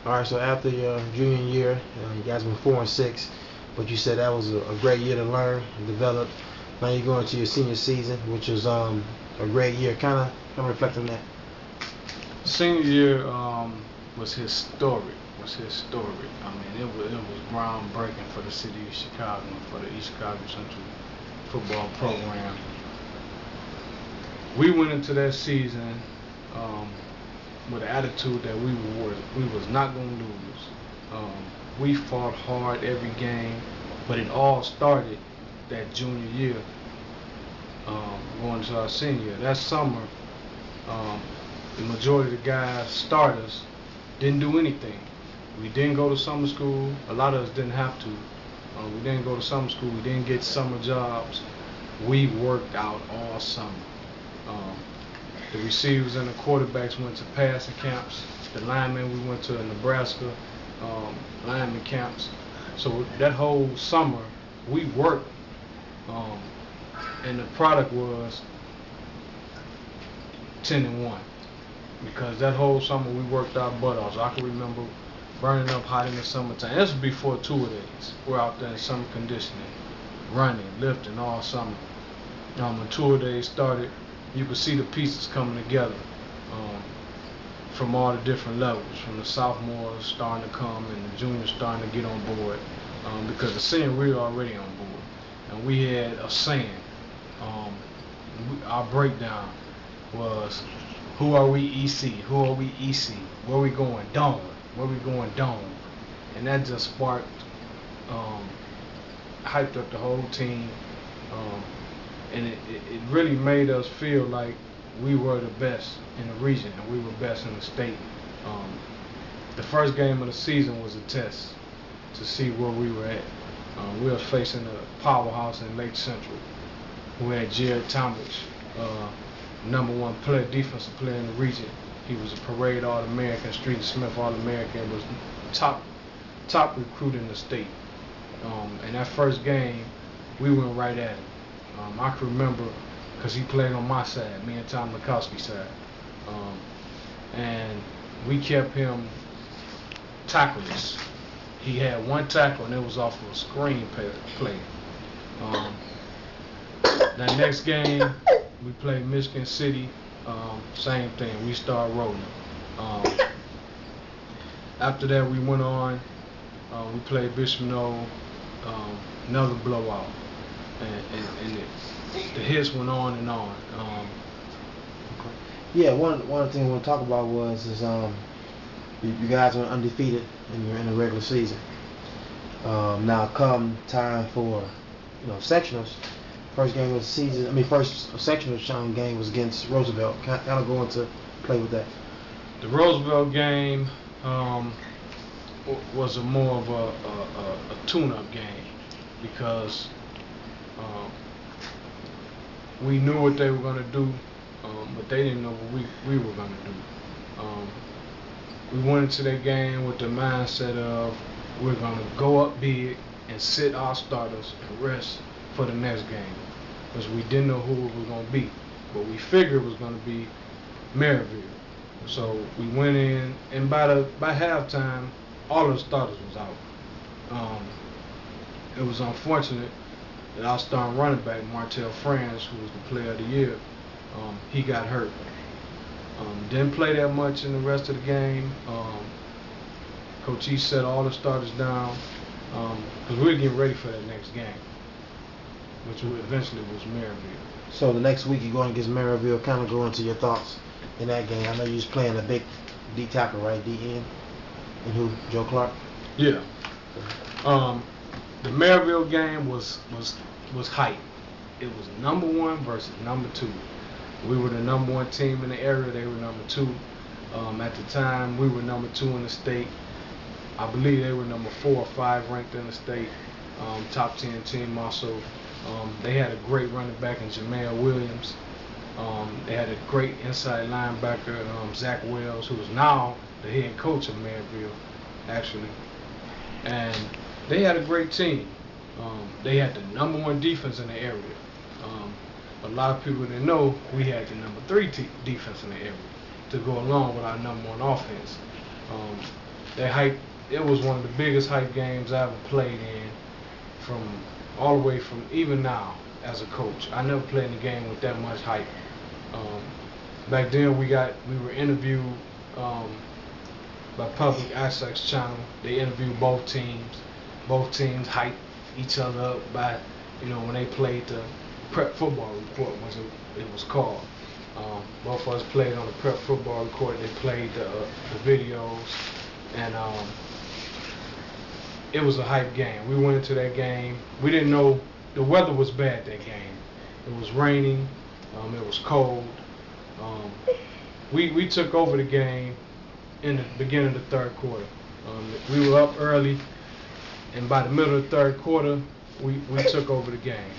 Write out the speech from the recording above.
All right, so after your junior year, you guys went 4-6, but you said that was a great year to learn and develop. Now you're going to your senior season, which was a great year. Kind of reflect on that. Senior year was historic. Was historic. I mean, it was groundbreaking for the city of Chicago and for the East Chicago Central football program. We went into that season um, with an attitude that we was not going to lose. We fought hard every game, but it all started that junior year, going to our senior year. That summer, um, the majority of the guys, starters, didn't do anything. We didn't go to summer school. A lot of us didn't have to. We didn't go to summer school. We didn't get summer jobs. We worked out all summer. Um, the receivers and the quarterbacks went to passing camps. The linemen, we went to Nebraska lineman camps. So that whole summer, we worked, um, and the product was 10-1 because that whole summer we worked our butt off. So I can remember burning up hot in the summertime. This was before two-a-days. We're out there in summer conditioning, running, lifting all summer. When two-a-days started, you could see the pieces coming together um, from all the different levels, from the sophomores starting to come and the juniors starting to get on board, because the senior we were already on board, and we had a saying. Um, our breakdown was, "Who are we EC? Who are we EC? Where we going? Dome. Where we going? Dome." And that just sparked, um, hyped up the whole team. Um, and it really made us feel like we were the best in the region and we were best in the state. Um, the first game of the season was a test to see where we were at. We were facing a powerhouse in Lake Central who had Jared Talmadge, #1 player, defensive player in the region. He was a parade All-American, Street and Smith All-American, was top recruit in the state. And that first game, we went right at him. I can remember because he played on my side, me and Tom Mikowski's side. Um, and we kept him tackleless. He had one tackle and it was off of a screen play. Um, that next game, we played Michigan City. Same thing. We started rolling. Um, After that, we went on. We played Bishop Noel. Another blowout. And the hits went on and on. Yeah, one of the things we want to talk about is you guys went undefeated in the regular season. Now come time for sectionals. First game of the season. I mean, first sectional game was against Roosevelt. Kind of going to play with that. The Roosevelt game was more of a tune-up game because we knew what they were going to do, but they didn't know what we were going to do. We went into that game with the mindset of we're going to go up big and sit our starters and rest for the next game because we didn't know who it was going to be, but we figured it was going to be Maryville. So we went in, and by halftime, all of the starters was out. It was unfortunate that our starting running back, Martell Franz, who was the player of the year, he got hurt. Didn't play that much in the rest of the game. Coach E set all the starters down because we were getting ready for that next game, which eventually was Maryville. So the next week you're going against Maryville. Kind of go into your thoughts in that game. I know you was playing a big D tackle, right? DN. And who? Joe Clark. Yeah. The Maryville game was hype. It was #1 versus #2. We were the #1 team in the area. They were #2. At the time, we were #2 in the state. I believe they were #4 or 5 ranked in the state. Top 10 team also. They had a great running back in Jamel Williams. They had a great inside linebacker, Zach Wells, who is now the head coach of Maryville, actually. And they had a great team. They had the #1 defense in the area. A lot of people didn't know we had the #3 defense in the area to go along with our #1 offense. That hype, it was one of the biggest hype games I ever played in. From all the way from even now as a coach, I never played in a game with that much hype. Um, Back then we were interviewed by Public Access Channel. They interviewed both teams. Both teams hyped each other up by, when they played the prep football report, it was called. Both of us played on the prep football report. They played the videos, and it was a hype game. We went into that game. We didn't know the weather was bad that game. It was raining. It was cold. Um, we took over the game in the beginning of the third quarter. We were up early, and by the middle of the third quarter, we took over the game.